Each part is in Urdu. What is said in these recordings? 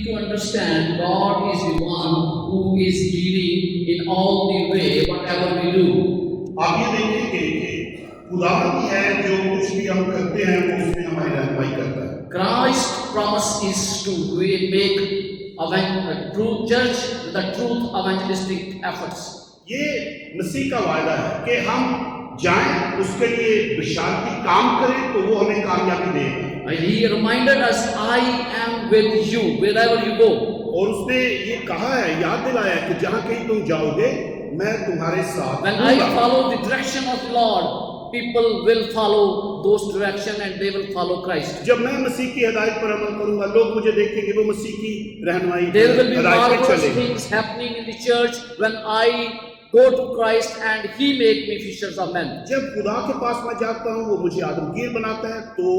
need to understand God is the one who is leading in all the way, whatever we do. آپ یہ دیکھیں کہ خدا ہی ہے جو کچھ بھی ہم کرتے ہیں وہ اس میں ہماری رہنمائی کرتا ہے. Christ's promise is to make a true church with the truth evangelistic efforts. یہ مسیح کا وعدہ ہے کہ ہم جائیں اس کے لیے بشارتی کام کریں تو وہ ہمیں کامیابی دے گا. And he reminded us, I am with you wherever you go. اور اس نے یہ کہا ہے, یاد دلایا ہے کہ جہاں کہیں تم جاؤ گے میں تمہارے ساتھ When ہوں I God. follow the direction of the Lord, people will follow those direction and they will follow Christ. جب میں مسیح کی ہدایت پر عمل کروں گا لوگ مجھے دیکھیں گے, وہ مسیح کی رہنمائی There will be ہدایت پہ marvelous چلیں گے. things happening in the church when I go to Christ and He make me fishers of men. جب خدا کے پاس میں جاتا ہوں وہ مجھے آدمگیر بناتا ہے تو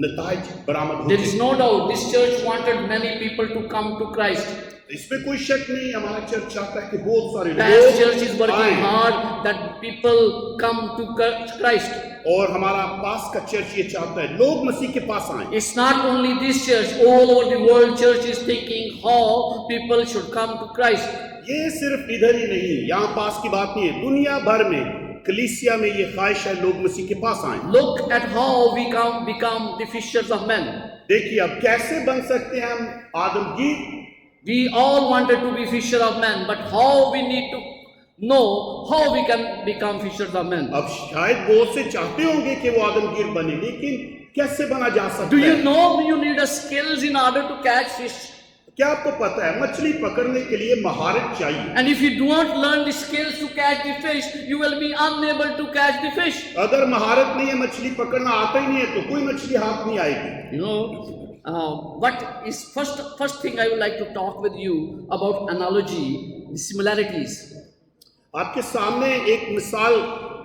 نتائج برآمد ہوتے There is ہیں. no doubt this church wanted many people to come to Christ. اس میں کوئی شک نہیں, ہمارا چرچ چاہتا ہے کہ بہت سارے Past church is لوگ working آئیں. hard that people come to Christ. اور ہمارا پاس کا چرچ یہ چاہتا ہے لوگ مسیح کے پاس آئیں. It's not only this church, all over the world church is thinking how people should come to Christ. یہ صرف ادھر ہی نہیں, یہاں پاس کی بات نہیں ہے, دنیا بھر میں کلیسیا میں یہ خواہش ہے لوگ مسیح کے پاس آئیں. Look at how we become the fishers of men. دیکھیے اب کیسے بن سکتے ہیں ہم آدمگیر. We all wanted to be fisher of men, but how we need to know how we can become fishers of men. اب شاید بہت سے چاہتے ہوں گے کہ وہ آدمگیر بنے, لیکن کیسے بنا جا Do سکتا you ہے؟ know you need a skills in order to catch fish? کیا آپ کو پتا ہے مچھلی پکڑنے کے لیے مہارت چاہیے. And if you do not learn the skills to catch the fish, you will be unable to catch the fish. اگر مہارت نہیں ہے, مچھلی پکڑنا آتا ہی نہیں ہے تو کوئی مچھلی ہاتھ نہیں آئے گی. You know, what is first thing I would like to talk with you about analogy, the similarities. آپ کے سامنے ایک مثال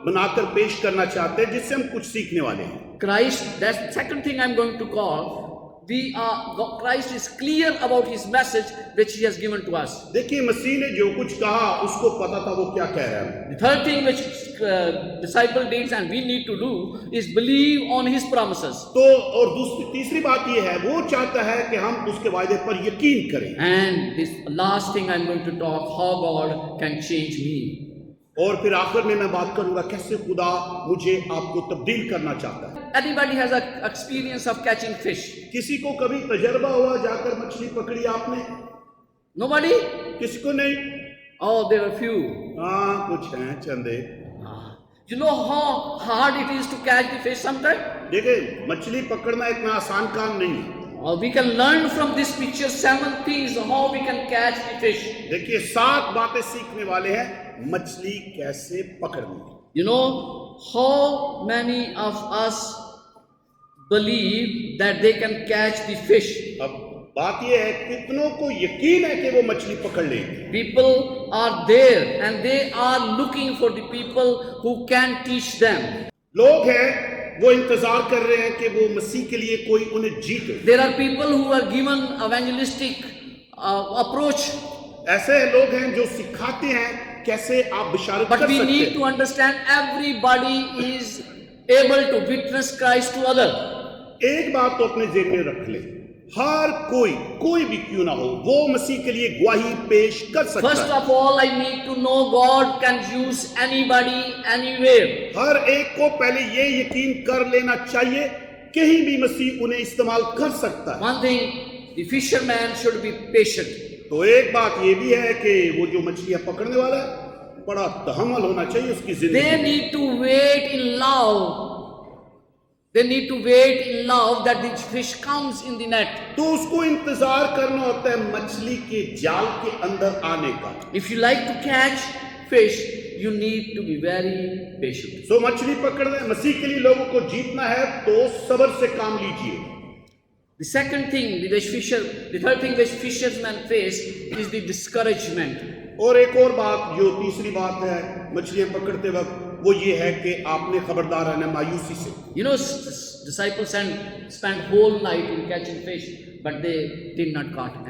بنا کر پیش کرنا چاہتے ہیں جس سے ہم کچھ سیکھنے والے ہیں. Christ, that's the second thing I'm going to call. Christ is clear about his message which he has given to us. دیکھیے مسیح نے جو کچھ کہا اس کو پتا تھا وہ کیا کہہ رہا ہے. The third thing which disciple needs and we need to do is believe on his promises. تو اور تیسری بات یہ ہے, وہ چاہتا ہے کہ ہم اس کے وعدے پر یقین کریں. And this last thing I'm going to talk, how God can change me. اور پھر آخر میں بات کروں گا کیسے خدا مجھے آپ کو تبدیل کرنا چاہتا ہے. Anybody has an experience of catching fish? کسی کو کبھی تجربہ ہوا جا کر مچھلی پکڑی آپ نے؟ Nobody? کسی کو نہیں؟ Oh, there are few. ہاں کچھ ہیں چندے. You know how hard it is to catch the fish sometimes? دیکھیں مچھلی پکڑنا اتنا آسان کام نہیں ہے. We can learn from this picture 7 things how we can catch the fish. دیکھیے 7 باتیں سیکھنے والے ہیں مچھلی کیسے پکڑنی. You know how many of us believe that they can catch the fish? اب بات یہ ہے کتنوں کو یقین ہے کہ وہ مچھلی پکڑ لیں گے. People are there and they are looking for the people who can teach them. لوگ ہیں وہ انتظار کر رہے ہیں کہ وہ مسیح کے لیے کوئی انہیں جیتے. There are people who are given evangelistic approach. ایسے لوگ ہیں جو سکھاتے ہیں کیسے آپ بشارت But کر we سکتے need ہیں. to understand everybody is able to witness Christ to others. ایک بات تو اپنے ذہن میں رکھ لیں, ہر کوئی بھی کیوں نہ ہو وہ مسیح کے لیے گواہی پیش کر سکتا First ہے. of all, I need to know God can use anybody, anywhere. ہر ایک کو پہلے یہ یقین کر لینا چاہیے کہیں بھی مسیح انہیں استعمال کر سکتا ہے. One thing, the fisherman should be patient. تو ایک بات یہ بھی ہے کہ وہ جو مچھلیاں پکڑنے والا ہے بڑا تحمل ہونا چاہیے اس کی They زندگی. need to wait in love. They need to wait in love that the fish comes in the net. تو اس کو انتظار کرنا ہوتا ہے مچھلی کے جال کے اندر آنے کا. If you like to catch fish, you need to be very patient. سو مچھلی پکڑنا ہے, مسیح کے لیے لوگوں کو جیتنا ہے تو صبر سے کام لیجئے. The third thing which fishermen face is the discouragement. اور ایک اور بات جو تیسری بات ہے مچھلیاں پکڑتے وقت وہ یہ ہے کہ آپ نے خبردار رہنا مایوسی سے. You know, disciples spent whole night in catching fish, but they did not catch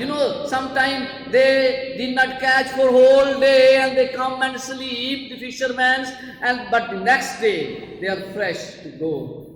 You know, sometimes they did not catch for whole day and they come and sleep, the fishermen, but the next day they are fresh to go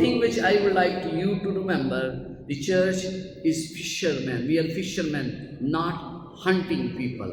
thing which I would like you to remember, the church is fishermen. We are fishermen, not hunting people.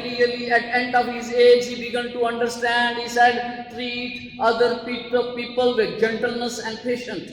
clearly at end of his age, he began to understand. He said, treat other people with gentleness and patience.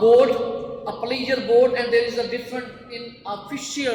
boat, a pleasure boat, and there is a difference in a fisher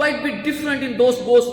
quite bit different in those both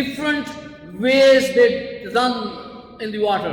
Different ways they run in the water.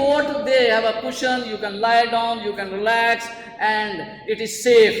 boat, they have a cushion, you can lie down, you can relax, and it is safe.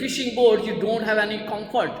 fishing boat, you don't have any comfort.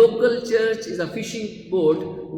local church is a fishing boat,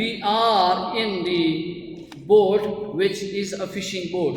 we are in the boat which is a fishing boat.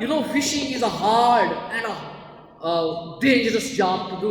You know, fishing is a hard and a dangerous job to do.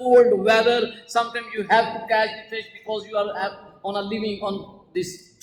cold weather, sometimes you have to catch the fish because you are on a living on this.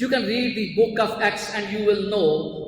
You can read the book of Acts and you will know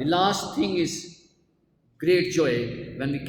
The last thing is great joy when we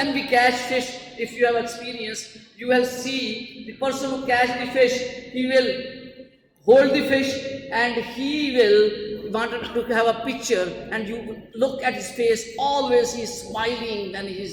when we catch fish, if you have experience, you will see the person who catch the fish, he will hold the fish and he will wanted to have a picture, and you look at his face, always he is smiling when he is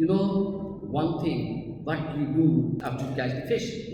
You know, one thing, what you do after you catch the fish.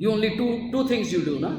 You only two things you do, na?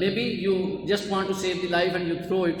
Maybe you just want to save the life and you throw it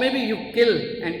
maybe you kill and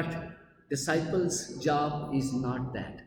But disciples' job is not that.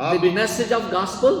with the message of gospel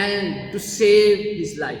and to save his life.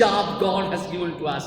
job God has given to us.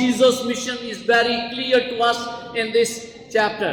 Jesus' mission is very clear to us in this chapter.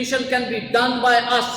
mission can be done by us.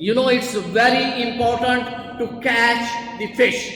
You know, it's very important to catch the fish.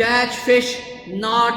Catch fish, not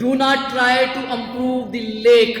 Do not try to improve the lake.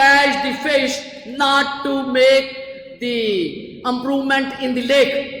catch the fish, not to make the improvement in the lake.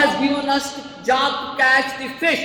has given us job to catch the fish,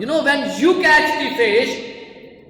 You know, when you catch the fish,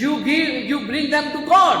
you bring them to God.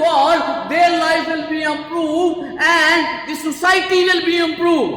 God, their life will be improved and the society will be improved.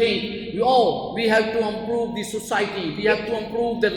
think, oh, we have to improve the society, we have to improve their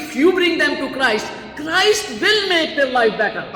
if you bring them to Christ, Christ will make their life better.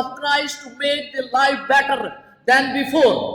of Christ to make their life better than before.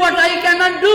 what I cannot do.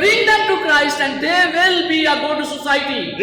bring them to Christ and they will be a good society.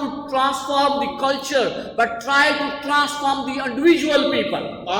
to transform the culture, but try to transform the individual people.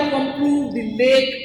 to improve the lake.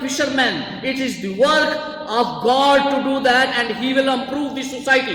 fishermen. It is the work of God to do that, and He will improve the society.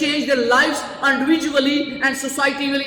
change their lives individually, and society will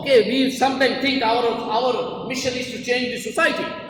Okay, we sometimes think our mission is to change the society,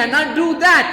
cannot do that.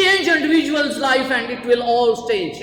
Change individual's life, and it will all change.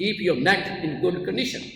Keep your net in good condition.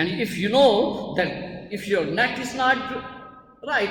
And if you know that if your net is not right,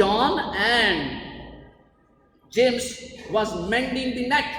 John and James was mending the net.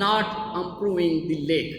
not improving the lake.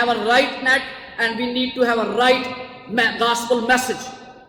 have a right net, and we need to have a right gospel message.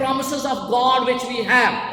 promises of God which we have,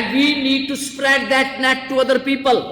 and we need to spread that net to other people.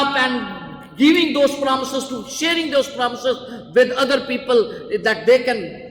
up and giving those promises, to sharing those promises with other people, that they can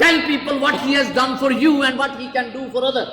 Tell people what He has done for you and what He can do for others.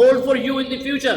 hold for you in the future.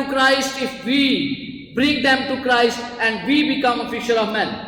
to Christ if we bring them to Christ and we become a fisher of men.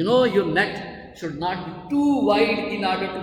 You know, your net should not be too wide in order to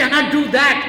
cannot do that.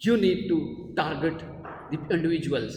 You need to target the individuals.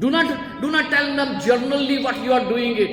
Do not tell them generally what you are doing it.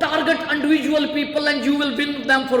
target individual people and you will win them for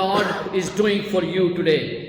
God is doing for you today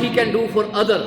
He can do for others.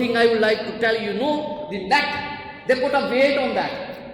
thing I would like to tell you, no, the net, they put a weight on that.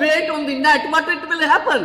weight on the net, what it will happen?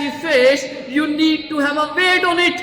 the fish, you need to have a weight on it.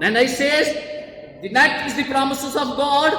Then I says, the net is the promises of God.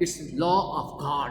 It's the law of God.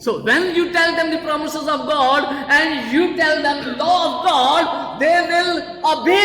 So when you tell them the promises of God and you tell them the law of God, they will obey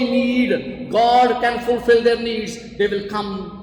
the need, God can fulfill their needs, they will come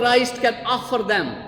Christ can offer them.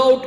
doubt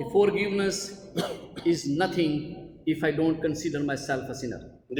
the forgiveness is nothing if I don't consider myself a sinner.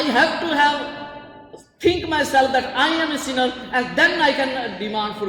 I have to think myself that I am a sinner and then I can demand for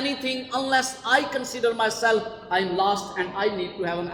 anything unless I consider myself I am lost and I need to have an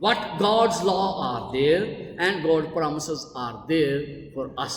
What God's law are there and God's promises are there for us.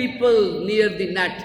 people near the net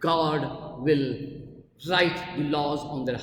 God will write the laws on their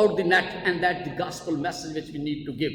out the net, and that's the gospel message which we need to give.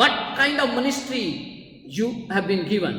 What kind of ministry you have been given?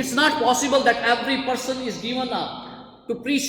It's not possible that every person is given to preach.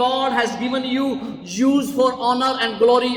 God has given you, use for honor and glory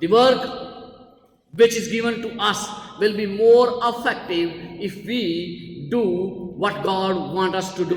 The work which is given to us will be more effective if we do what God wants us to do.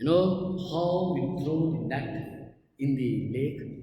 You know how we throw the net in the lake?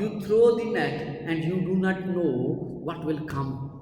You throw the net and you do not know what will come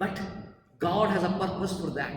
But God has a purpose for that.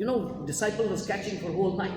You know, disciple was catching for whole night.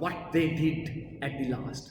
What they did at the last,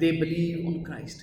they believe on Christ.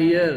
dear,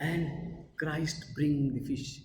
and Christ bring the fish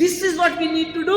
This is what we need to do.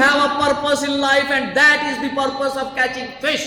have a purpose in life, and that is the purpose of catching fish.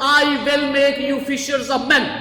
I will make you fishers of men.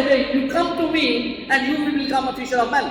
okay, you come to me and you will become a fisher of men.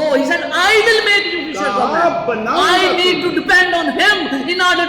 No, he said, I will make you fishers of men. I need to depend on him in order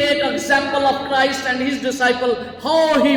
take an example of Christ and his disciple, how he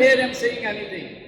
hear him saying anything.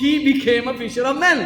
he became a fisher of men.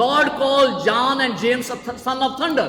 God called John and James a son of thunder.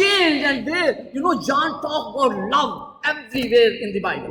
changed, and they, you know, John talked about love everywhere in the Bible.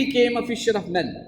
became a fisher of men.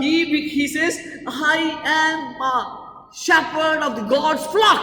He says, I am a shepherd of the God's flock.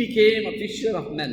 became a fisher of men.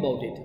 about it.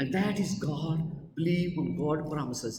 And that is God. Believe on God promises.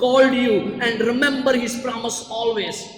called you, and remember His promise always.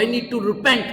I need to repent.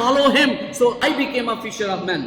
follow Him, so I became a fisher of men.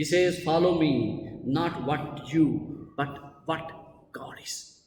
He says, follow me, not what you, but what God is.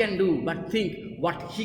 can do, but think what He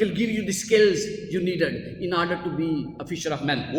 will give you the skills you needed in order to be a fisher of men.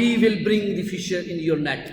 He will bring the fisher in your net.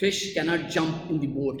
Fish cannot jump in the boat.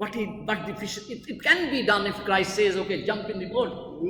But the fish, it can be done if Christ says, okay, jump in the boat.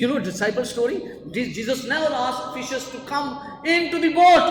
You know disciple story? Jesus never asked fishers to come into the boat.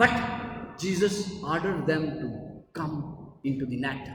But Jesus ordered them to come into the net.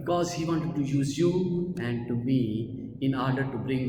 Because He wanted to use you and to me in order to bring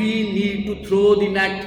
We need to throw the net.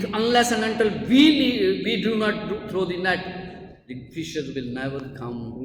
If unless and until we do not throw the net, the fishers will never come.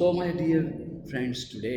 So my dear friends, today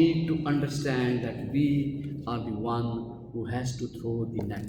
need to understand that we are the one who has to throw the net.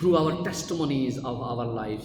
Through our testimonies of our lives,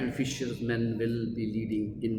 and fishermen will be leading in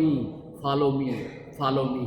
me, follow me, follow me.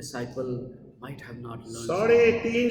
disciple might have not learned. 3.5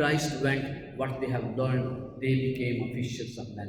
Christ went, what they have learned, they became fishers of men.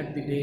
at the day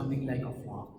coming like a flock.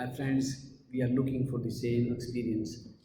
My friends, we are looking for the same experience.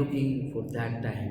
looking for that time.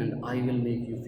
and I will make you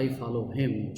I follow him,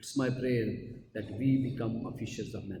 It's my prayer that we become a fishers of men.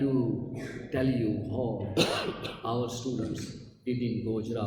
to tell you how our students did in Gojra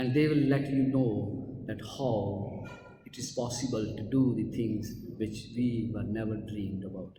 And they will let you know that how it is possible to do the things which we were never dreamed about.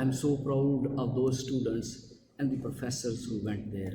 I'm so proud of those students and the professors who went there.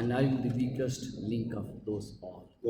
And I am the weakest link of those all.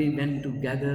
when together,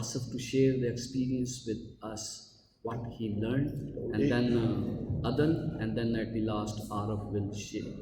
Asif to share the experience with us, what he learned, and then Adan, and then at the last Araf will share.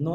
9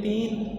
3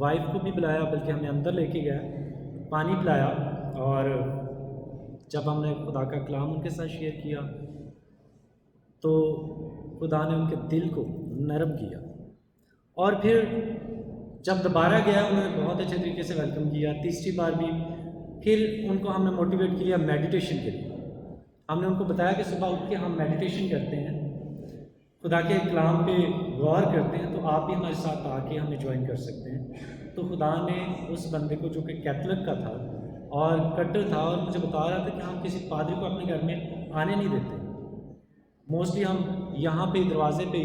wife کو بھی بلایا، بلکہ ہمیں اندر لے کے گیا، پانی پلایا، اور جب ہم نے خدا کا کلام ان کے ساتھ شیئر کیا تو خدا نے ان کے دل کو نرم کیا. اور پھر جب دوبارہ گیا انہوں نے بہت اچھے طریقے سے ویلکم کیا. تیسری بار بھی پھر ان کو ہم نے موٹیویٹ کیا میڈیٹیشن کے لیے. ہم نے ان کو بتایا کہ صبح اٹھ کے ہم میڈیٹیشن کرتے ہیں، خدا کے کلام پہ غور کرتے ہیں، تو آپ بھی ہمارے ساتھ آ کے ہمیں جوائن کر سکتے ہیں. تو خدا نے اس بندے کو جو کہ کیتھولک کا تھا اور کٹر تھا، اور مجھے بتا رہا تھا کہ ہم کسی پادری کو اپنے گھر میں آنے نہیں دیتے. موسٹلی ہم یہاں پہ دروازے پہ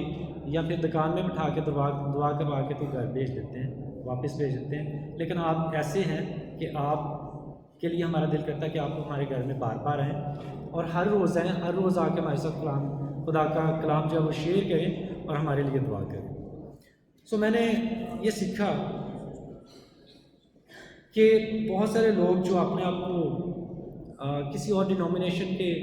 یا پھر دکان میں بٹھا کے دعا کروا کے تو گھر بھیج دیتے ہیں، واپس بھیج دیتے ہیں. لیکن آپ ایسے ہیں کہ آپ کے لیے ہمارا دل کرتا ہے کہ آپ ہمارے گھر میں بار بار آئیں اور ہر روز آئیں، ہر روز آ کے ہمارے ساتھ خدا کا کلام جو ہے وہ شیئر کریں اور ہمارے لیے دعا کریں. سو میں نے یہ سیکھا کہ بہت سارے لوگ جو اپنے آپ کو کسی اور ڈینومینیشن کے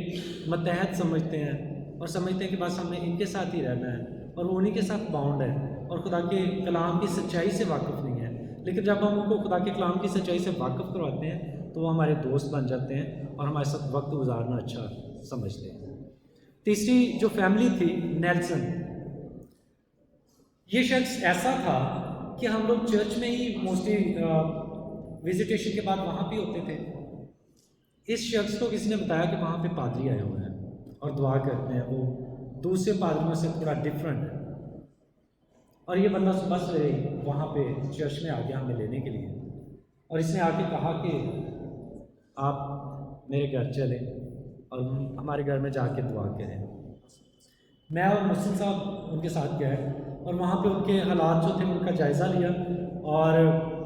متحد سمجھتے ہیں اور سمجھتے ہیں کہ بس ہمیں ان کے ساتھ ہی رہنا ہے اور وہ انہیں کے ساتھ باؤنڈ ہے اور خدا کے کلام کی سچائی سے واقف نہیں ہے. لیکن جب ہم ان کو خدا کے کلام کی سچائی سے واقف کرواتے ہیں تو وہ ہمارے دوست بن جاتے ہیں اور ہمارے ساتھ وقت گزارنا اچھا سمجھتے ہیں. تیسری جو فیملی تھی نیلسن، یہ شخص ایسا تھا کہ ہم لوگ چرچ میں ہی موسٹلی وزیٹیشن کے بعد وہاں پہ ہوتے تھے. اس شخص کو کسی نے بتایا کہ وہاں پہ پادری آئے ہوئے ہیں اور دعا کرتے ہیں، وہ دوسرے پادریوں سے تھوڑا ڈفرینٹ ہے. اور یہ بندہ صبح سے وہاں پہ چرچ میں آ گیا ہمیں لینے کے لیے، اور اس نے آ کے کہا کہ آپ میرے گھر چلیں اور ہمارے گھر میں جا کے دعا کریں. میں اور محسن صاحب ان کے ساتھ گئے اور وہاں پہ ان کے حالات جو تھے ان کا جائزہ لیا، اور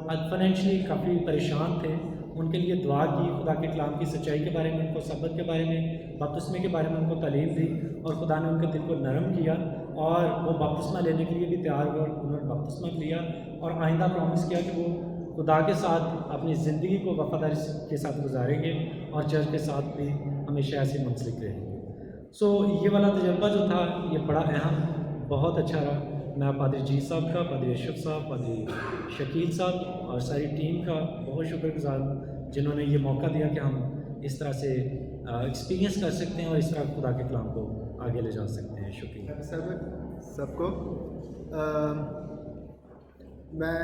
فائنینشلی کافی پریشان تھے. ان کے لیے دعا کی، خدا کے کلام کی سچائی کے بارے میں، ان کو سبت کے بارے میں، بپتسمے کے بارے میں ان کو تعلیم دی، اور خدا نے ان کے دل کو نرم کیا اور وہ بپتسمہ لینے کے لیے بھی تیار ہوئے. انہوں نے بپتسمہ لیا اور آئندہ پرومس کیا کہ وہ خدا کے ساتھ اپنی زندگی کو وفاداری کے ساتھ گزاریں گے اور چرچ کے ساتھ بھی ہمیشہ ایسے منسلک رہیں گے. سو یہ والا تجربہ جو تھا یہ بڑا اہم، بہت اچھا رہا. میں پادری جی صاحب کا، پادری اشرف صاحب، پادری شکیل صاحب اور ساری ٹیم کا بہت شکر گزار ہوں جنہوں نے یہ موقع دیا کہ ہم اس طرح سے ایکسپیرینس کر سکتے ہیں اور اس طرح خدا کے کلام کو آگے لے جا سکتے ہیں. شکریہ سب کو. میں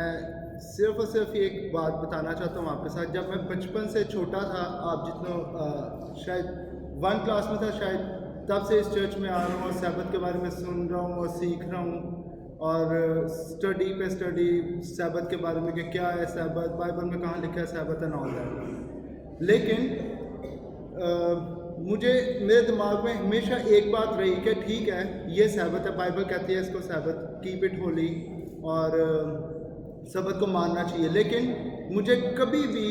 صرف اور صرف ایک بات بتانا چاہتا ہوں آپ کے ساتھ. جب میں بچپن سے چھوٹا تھا، آپ جتنا شاید 1 کلاس میں تھا شاید، تب سے اس چرچ میں آ رہا ہوں اور سبت کے بارے میں سن رہا ہوں اور سیکھ رہا ہوں، اور اسٹڈی پہ اسٹڈی سبت کے بارے میں کہ کیا ہے سبت، بائبل میں کہاں لکھا ہے سبت اینڈ آل دیٹ. لیکن مجھے میرے دماغ میں ہمیشہ ایک بات رہی کہ ٹھیک ہے یہ سبت ہے، بائبل کہتی ہے اس کو سبت، کیپ اٹ ہولی، اور سبت کو ماننا چاہیے. لیکن مجھے کبھی بھی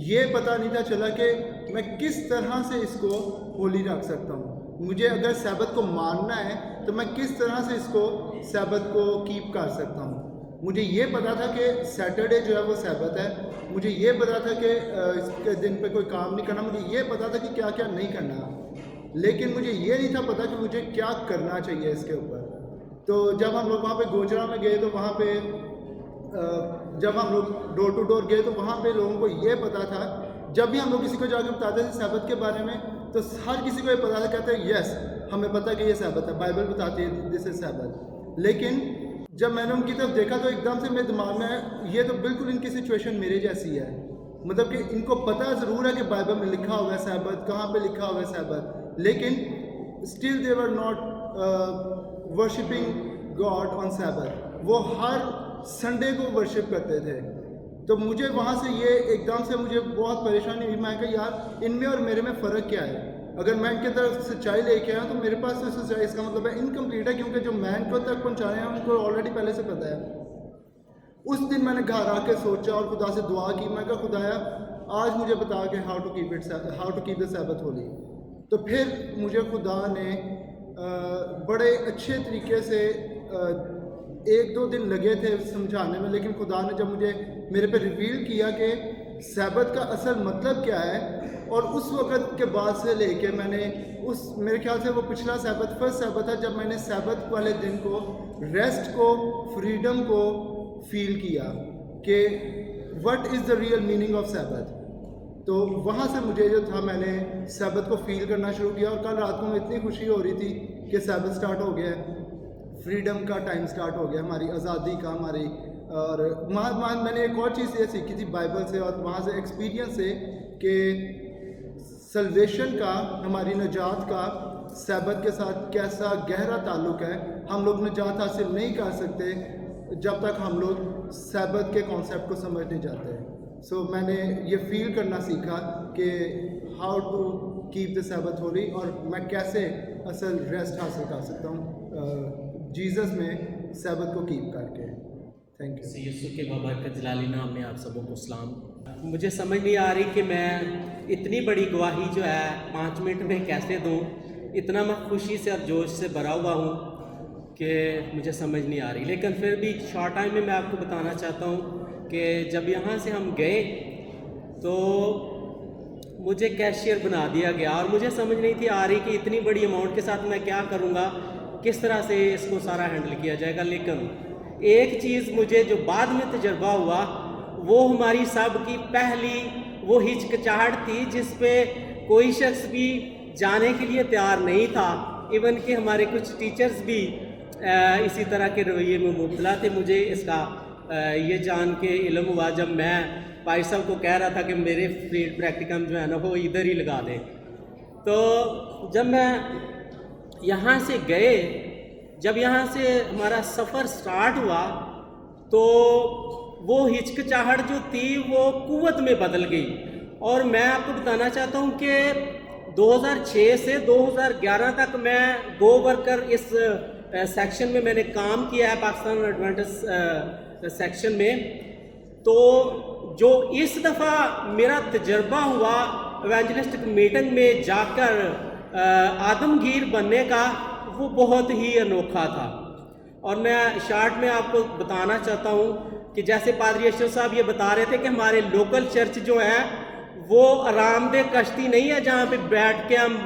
یہ پتہ نہیں تھا چلا کہ میں کس طرح سے اس کو ہولی رکھ سکتا ہوں. مجھے اگر سبت کو ماننا ہے تو میں کس طرح سے اس کو سبت کو کیپ کر سکتا ہوں. مجھے یہ پتا تھا کہ سیٹرڈے جو ہے وہ سبت ہے، مجھے یہ پتا تھا کہ اس کے دن پہ کوئی کام نہیں کرنا، مجھے یہ پتا تھا کہ کیا کیا نہیں کرنا، لیکن مجھے یہ نہیں تھا پتا کہ مجھے کیا کرنا چاہیے اس کے اوپر. تو جب ہم لوگ وہاں پہ گوجرا میں گئے تو وہاں پہ جب ہم لوگ ڈور ٹو ڈور گئے تو وہاں پہ لوگوں کو یہ پتا تھا، جب بھی ہم لوگ کسی کو جا کے بتاتے تھے سبت کے بارے میں تو ہر کسی کو یہ پتا تھا، کہتے ہیں یس ہمیں پتا کہ یہ سبت ہے، بائبل بتاتی ہے دس از سبت. لیکن جب میں نے ان کی طرف دیکھا تو ایک دم سے میرے دماغ میں یہ تو بالکل ان کی سچویشن میرے جیسی ہے. مطلب کہ ان کو پتہ ضرور ہے کہ بائبل میں لکھا ہوا ہے سبت، کہاں پہ لکھا ہوا ہے سبت، لیکن still they were not worshipping God on سبت. وہ ہر سنڈے کو ورشپ کرتے تھے. تو مجھے وہاں سے یہ ایک دم سے مجھے بہت پریشانی ہوئی. میں کہ یار ان میں اور میرے میں فرق کیا ہے؟ اگر میں ان کی طرف سچائی لے کے آیا تو میرے پاس تو سچائی اس کا مطلب ہے انکمپلیٹ ہے، کیونکہ جو میں ان کو تک پہنچانے ہیں ان کو آلریڈی پہلے سے پتہ ہے. اس دن میں نے گھر آ کے سوچا اور خدا سے دعا کی. میں کہا خدایا آج مجھے بتا کہ ہاؤ ٹو کیپ دا سبت ہولی. تو پھر مجھے خدا نے بڑے اچھے طریقے سے 1-2 دن لگے تھے سمجھانے میں، لیکن خدا نے جب مجھے میرے پہ ریویل کیا کہ سبت کا اصل مطلب کیا ہے، اور اس وقت کے بعد سے لے کے میں نے میرے خیال سے وہ پچھلا سبت فرسٹ سبت ہے جب میں نے سبت والے دن کو، ریسٹ کو، فریڈم کو فیل کیا. کہ what is the real meaning of Sabbath. تو وہاں سے مجھے جو تھا میں نے سیبت کو فیل کرنا شروع کیا, اور کل رات کو میں اتنی خوشی ہو رہی تھی کہ سیبت سٹارٹ ہو گیا ہے, فریڈم کا ٹائم سٹارٹ ہو گیا, ہماری آزادی کا, ہماری. اور وہاں میں نے ایک اور چیز یہ سیکھی تھی بائبل سے اور وہاں سے ایکسپیرینس سے کہ سلویشن کا, ہماری نجات کا سیبت کے ساتھ کیسا گہرا تعلق ہے. ہم لوگ نجات حاصل نہیں کر سکتے جب تک ہم لوگ سیبت کے کانسیپٹ کو سمجھ نہیں جاتے. سو میں نے یہ فیل کرنا سیکھا کہ how to keep the Sabbath holy, اور میں کیسے اصل ریسٹ حاصل کر سکتا ہوں جیزس میں سیبت کو کیپ کر کے. Thank you. یسوع کے بابرکت جلالی نام میں آپ سبوں کو سلام. مجھے سمجھ نہیں آ رہی کہ میں اتنی بڑی گواہی جو ہے 5 منٹ میں کیسے دوں. اتنا میں خوشی سے اور جوش سے بھرا ہوا ہوں کہ مجھے سمجھ نہیں آ رہی. لیکن پھر بھی شارٹ ٹائم میں آپ کو بتانا چاہتا ہوں کہ جب یہاں سے ہم گئے تو مجھے کیشیئر بنا دیا گیا, اور مجھے سمجھ نہیں تھی آ رہی کہ اتنی بڑی اماؤنٹ کے ساتھ میں کیا کروں گا, کس طرح سے اس کو سارا ہینڈل کیا جائے گا. لیکن ایک چیز مجھے جو بعد میں تجربہ ہوا وہ ہماری سب کی پہلی وہ ہچکچاہٹ تھی جس پہ کوئی شخص بھی جانے کے لیے تیار نہیں تھا. ایون کہ ہمارے کچھ ٹیچرز بھی اسی طرح کے رویے میں مبتلا تھے. مجھے اس کا یہ جان کے علم ہوا جب میں بھائی صاحب کو کہہ رہا تھا کہ میرے فیلڈ پریکٹیکم جو ہے نا وہ ادھر ہی لگا دیں. تو جب میں یہاں سے گئے, جب یہاں سے ہمارا سفر سٹارٹ ہوا تو وہ ہچکچاہٹ جو تھی وہ قوت میں بدل گئی. اور میں آپ کو بتانا چاہتا ہوں کہ 2006 سے 2011 تک میں گو ورکر اس سیکشن میں نے کام کیا ہے, پاکستان ایڈوینٹسٹ سیکشن میں. تو جو اس دفعہ میرا تجربہ ہوا ایونجلسٹک میٹنگ میں جا کر آدمگیر بننے کا, وہ بہت ہی انوکھا تھا. اور میں شارٹ میں آپ کو بتانا چاہتا ہوں کہ جیسے پادری اشرف صاحب یہ بتا رہے تھے کہ ہمارے لوکل چرچ جو ہے وہ آرام دہ کشتی نہیں ہے جہاں پہ بیٹھ کے ہم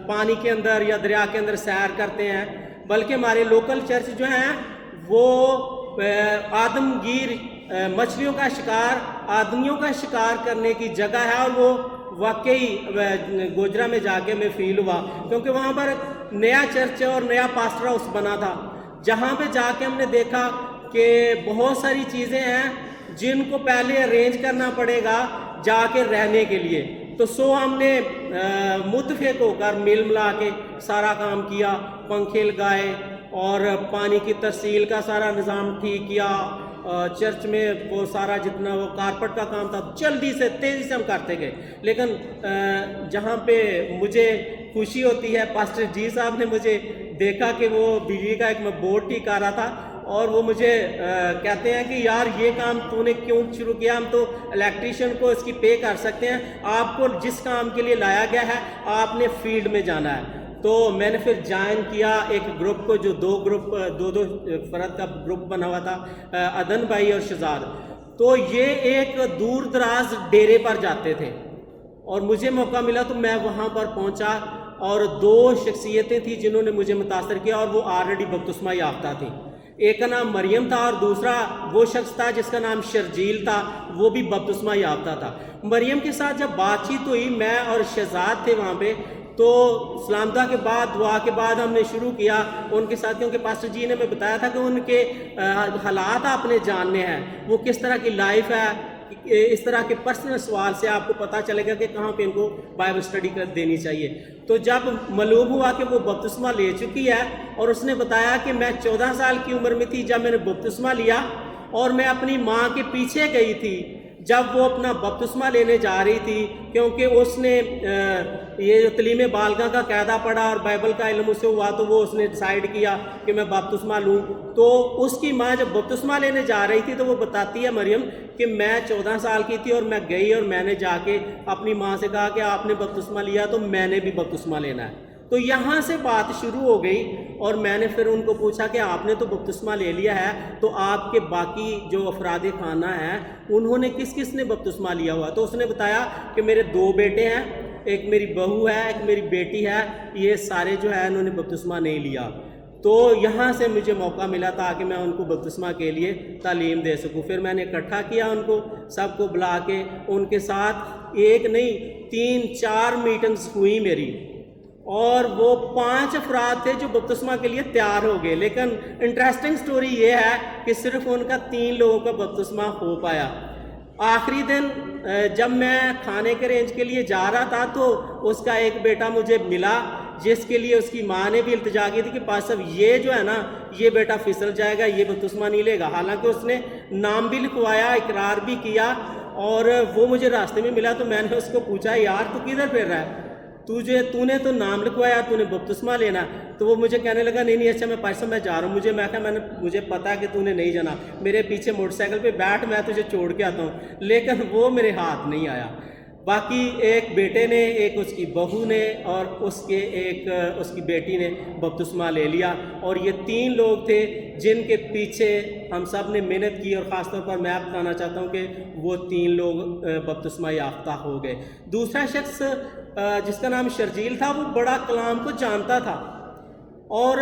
پانی کے اندر یا دریا کے اندر سیر کرتے ہیں, بلکہ ہمارے لوکل چرچ جو ہیں وہ آدمگیر مچھلیوں کا شکار, آدمیوں کا شکار کرنے کی جگہ ہے. اور وہ واقعی گوجرا میں جا کے میں فیل ہوا کیونکہ وہاں پر نیا چرچ اور نیا پاسٹر ہاؤس بنا تھا, جہاں پہ جا کے ہم نے دیکھا کہ بہت ساری چیزیں ہیں جن کو پہلے ارینج کرنا پڑے گا جا کے رہنے کے لیے. تو ہم نے متفق ہو کر مل ملا کے سارا کام کیا, پنکھے لگائے اور پانی کی ترسیل کا سارا نظام ٹھیک کیا. چرچ میں وہ سارا جتنا وہ کارپٹ کا کام تھا جلدی سے تیزی سے ہم کرتے گئے. لیکن جہاں پہ مجھے خوشی ہوتی ہے, پاسٹر جی صاحب نے مجھے دیکھا کہ وہ بجلی کا ایک میں بورڈ ٹھیک کر رہا تھا, اور وہ مجھے کہتے ہیں کہ یار یہ کام تو نے کیوں شروع کیا, ہم تو الیکٹریشین کو اس کی پے کر سکتے ہیں, آپ کو جس کام کے لیے لایا گیا ہے آپ نے فیلڈ میں جانا ہے. تو میں نے پھر جوائن کیا ایک گروپ کو جو دو فرد کا گروپ بنا ہوا تھا, عدن بھائی اور شہزاد. تو یہ ایک دور دراز ڈیرے پر جاتے تھے اور مجھے موقع ملا تو میں وہاں پر پہنچا, اور 2 شخصیتیں تھیں جنہوں نے مجھے متاثر کیا, اور وہ آلریڈی بپتسمہ یافتہ تھیں. ایک کا نام مریم تھا اور دوسرا وہ شخص تھا جس کا نام شرجیل تھا, وہ بھی بپتسمہ یافتہ تھا. مریم کے ساتھ جب بات چیت ہوئی, میں اور شہزاد تھے وہاں پہ, تو سلامتہ کے بعد دعا کے بعد ہم نے شروع کیا ان کے ساتھ, کیونکہ پاسٹر جی نے ہمیں بتایا تھا کہ ان کے حالات آپ نے جاننے ہیں, وہ کس طرح کی لائف ہے. اس طرح کے پرسنل سوال سے آپ کو پتہ چلے گا کہ کہاں پہ ان کو بائبل اسٹڈی کر دینی چاہیے. تو جب معلوم ہوا کہ وہ بپتسمہ لے چکی ہے, اور اس نے بتایا کہ میں 14 سال کی عمر میں تھی جب میں نے بپتسمہ لیا, اور میں اپنی ماں کے پیچھے گئی تھی جب وہ اپنا بپتسمہ لینے جا رہی تھی, کیونکہ اس نے یہ جو تعلیم بالغہ کا قاعدہ پڑھا اور بائبل کا علم اسے ہوا, تو وہ اس نے ڈیسائیڈ کیا کہ میں بپتسمہ لوں. تو اس کی ماں جب بپتسمہ لینے جا رہی تھی تو وہ بتاتی ہے مریم کہ میں 14 سال کی تھی اور میں گئی اور میں نے جا کے اپنی ماں سے کہا کہ آپ نے بپتسمہ لیا تو میں نے بھی بپتسمہ لینا ہے. تو یہاں سے بات شروع ہو گئی, اور میں نے پھر ان کو پوچھا کہ آپ نے تو بپتسمہ لے لیا ہے, تو آپ کے باقی جو افراد خانہ ہیں انہوں نے کس نے بپتسمہ لیا ہوا؟ تو اس نے بتایا کہ میرے 2 بیٹے ہیں, ایک میری بہو ہے, ایک میری بیٹی ہے, یہ سارے جو ہے انہوں نے بپتسمہ نہیں لیا. تو یہاں سے مجھے موقع ملا تھا کہ میں ان کو بپتسمہ کے لیے تعلیم دے سکوں. پھر میں نے اکٹھا کیا ان کو سب کو بلا کے, ان کے ساتھ ایک نہیں 3-4 میٹنگز ہوئی میری, اور وہ 5 افراد تھے جو بپتسمہ کے لیے تیار ہو گئے. لیکن انٹرسٹنگ سٹوری یہ ہے کہ صرف ان کا 3 لوگوں کا بپتسمہ ہو پایا. آخری دن جب میں کھانے کے رینج کے لیے جا رہا تھا تو اس کا ایک بیٹا مجھے ملا جس کے لیے اس کی ماں نے بھی التجا کی تھی کہ پاس صاحب یہ جو ہے نا یہ بیٹا پھسل جائے گا, یہ بپتسمہ نہیں لے گا. حالانکہ اس نے نام بھی لکھوایا, اقرار بھی کیا, اور وہ مجھے راستے میں ملا تو میں نے اس کو پوچھا یار تو کدھر پھر رہا ہے, تو نے تو نام لکھوایا, تو نے بپتسمہ لینا. تو وہ مجھے کہنے لگا نہیں اچھا میں پاس صاحب میں جا رہا ہوں, میں کہا مجھے پتا کہ تو نے نہیں جانا, میرے پیچھے موٹر سائیکل پہ بیٹھ, میں تجھے چھوڑ کے آتا ہوں. لیکن وہ میرے ہاتھ نہیں آیا. باقی ایک بیٹے نے, ایک اس کی بہو نے, اور اس کی بیٹی نے بپتسمہ لے لیا. اور یہ 3 لوگ تھے جن کے پیچھے ہم سب نے محنت کی, اور خاص طور پر میں بتانا چاہتا ہوں کہ وہ 3 لوگ بپتسمہ یافتہ ہو گئے. دوسرا شخص جس کا نام شرجیل تھا وہ بڑا کلام کو جانتا تھا, اور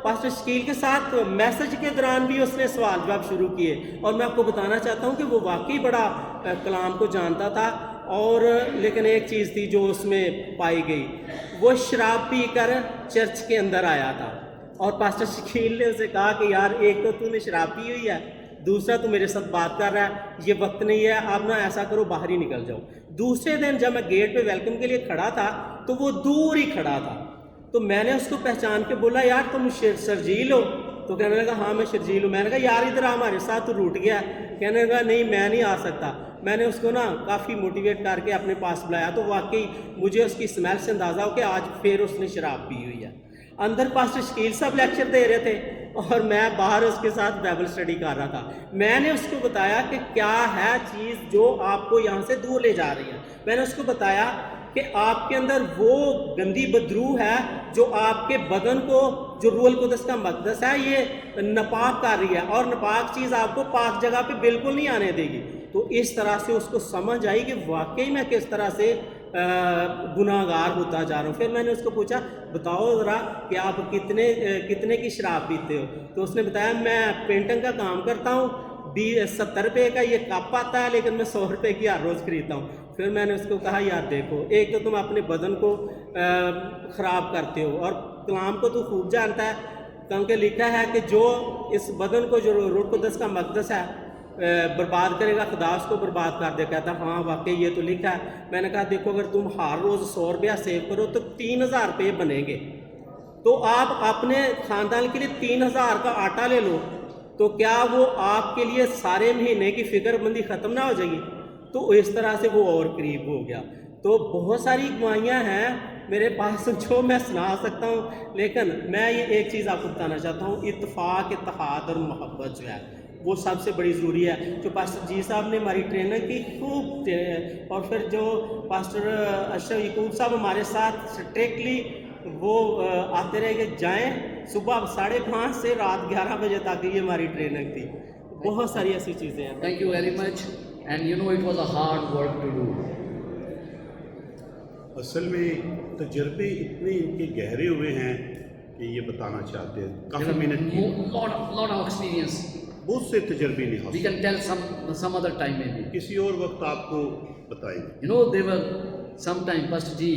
پاسٹر شکیل کے ساتھ میسج کے دوران بھی اس نے سوال جواب شروع کیے. اور میں آپ کو بتانا چاہتا ہوں کہ وہ واقعی بڑا کلام کو جانتا تھا. اور لیکن ایک چیز تھی جو اس میں پائی گئی, وہ شراب پی کر چرچ کے اندر آیا تھا. اور پاسٹر شکیل نے اسے کہا کہ یار ایک تو نے شراب پی ہوئی ہے, دوسرا تو میرے ساتھ بات کر رہا ہے, یہ وقت نہیں ہے, آپ نہ ایسا کرو باہر ہی نکل جاؤ. دوسرے دن جب میں گیٹ پہ ویلکم کے لیے کھڑا تھا تو وہ دور ہی کھڑا تھا. تو میں نے اس کو پہچان کے بولا یار تم شرجیل ہو؟ تو کہنے لگا ہاں میں شرجیل ہوں. میں نے کہا یار ادھر ہمارے ساتھ تو روٹ گیا. کہنے لگا نہیں میں نہیں آ سکتا. میں نے اس کو نا کافی موٹیویٹ کر کے اپنے پاس بلایا, تو واقعی مجھے اس کی اسمیل سے اندازہ ہو کہ آج پھر اس نے شراب پی ہوئی ہے. اندر پاسٹر شکیل صاحب لیکچر دے رہے تھے اور میں باہر اس کے ساتھ بائبل اسٹڈی کر رہا تھا. میں نے اس کو بتایا کہ کیا ہے چیز جو آپ کو یہاں سے دور لے جا رہی ہے. میں نے اس کو بتایا کہ آپ کے اندر وہ گندی بدرو ہے جو آپ کے بدن کو, جو روح القدس کا مقدس ہے, یہ ناپاک کر رہی ہے, اور ناپاک چیز آپ کو پاک جگہ پہ بالکل نہیں آنے دے گی. تو اس طرح سے اس کو سمجھ آئی کہ واقعی میں کس طرح سے گناہ گار ہوتا جا رہا ہوں. پھر میں نے اس کو پوچھا بتاؤ ذرا کہ آپ کتنے کی شراب پیتے ہو؟ تو اس نے بتایا میں پینٹنگ کا کام کرتا ہوں, 70 روپے کا یہ کپ آتا ہے, لیکن میں 100 روپے کی ہر روز خریدتا ہوں. پھر میں نے اس کو کہا یار دیکھو, ایک تو تم اپنے بدن کو خراب کرتے ہو, اور کلام کو تو خوب جانتا ہے کیونکہ لکھا ہے کہ جو اس بدن کو, جو روح القدس کا مقدس ہے, برباد کرے گا خدا اس کو برباد کر دے. کہتا ہاں واقعی یہ تو لکھا ہے. میں نے کہا دیکھو اگر تم ہر روز 100 روپیہ سیو کرو تو 3000 روپے بنیں گے, تو آپ اپنے خاندان کے لیے 3000 کا آٹا لے لو, تو کیا وہ آپ کے لیے سارے مہینے کی فکر مندی ختم نہ ہو جائے گی؟ تو اس طرح سے وہ اور قریب ہو گیا. تو بہت ساری گواہیاں ہیں میرے پاس جو میں سنا سکتا ہوں, لیکن میں یہ ایک چیز آپ کو بتانا چاہتا ہوں, اتفاق, اتحاد اور محبت جو ہے وہ سب سے بڑی ضروری ہے. جو پاسٹر جی صاحب نے ہماری ٹریننگ کی خوب, اور پھر جو پاسٹر اشرف یعقوب صاحب ہمارے ساتھ اسٹرکٹلی وہ آتے رہے کہ جائیں, صبح 5:30 سے رات 11 بجے تک یہ ہماری ٹریننگ تھی. بہت ساری ایسی چیزیں ہیں. Thank you very much. And you know it was a hard work to do. اصل میں تجربے اتنے ان کے گہرے ہوئے ہیں کہ یہ بتانا چاہتے ہیں. کافی منٹ کی Lot of experience. بہت سے تجربے نہیں We حاصل. can tell some other time maybe. کسی اور وقت آپ کو بتائیں گے. You know, they were sometime Pastor G,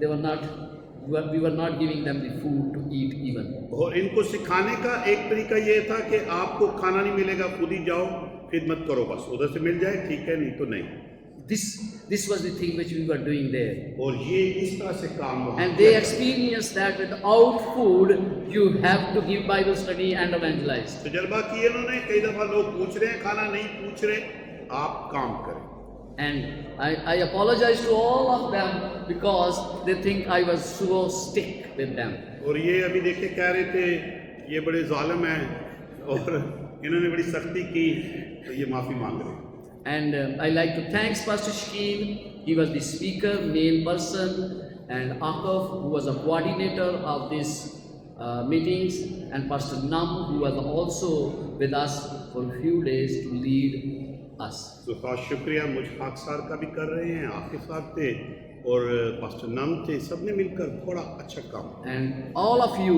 we were not giving them the food to eat even. اور ان کو سکھانے کا ایک طریقہ یہ تھا کہ آپ کو کھانا نہیں ملے گا, خود ہی جاؤ خدمت کرو, بس ادھر سے مل جائے ٹھیک ہے, نہیں تو نہیں. This was the thing which we were doing there. اور یہ اس طرح سے کام وہاں And they experienced that without food, you have to give Bible study and evangelize. تجربہ کیے انہوں نے. کئی دفعہ لوگ پوچھ رہے ہیں, کھانا نہیں پوچھ رہے, آپ کام کریں. And I apologize to all of them because they think I was so strict with them. اور یہ ابھی دیکھے کہہ رہے تھے یہ بڑے ظالم ہیں اور انہوں نے بڑی سختی کی, تو یہ معافی مانگ رہے ہیں. And I like to thank Pastor Shakeel. He was the speaker, main person, and Akaf, who was a coordinator of these meetings, and Pastor Nam, who was also with us for a few days to lead us. تو خاص شکریہ مجھ خاک سار کا بھی کر رہے ہیں, عاقف صاحب تھے اور پاسٹر نام تھے, سب نے مل کر بڑا اچھا کام. And all of you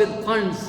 with funds.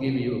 give you.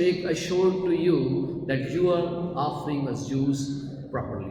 make assured to you that your offering was used properly.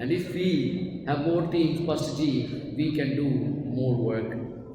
And if we have more teams, Pastor G, we can do more work.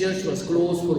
church was closed for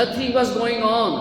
Nothing was going on.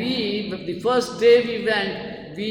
we, the first day we went, we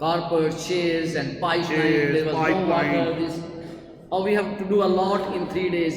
Carpet, chairs and pipeline, Chairs, there was no pipeline. water. This, we have to do a lot in 3 days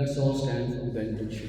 Let's all stand for the benediction.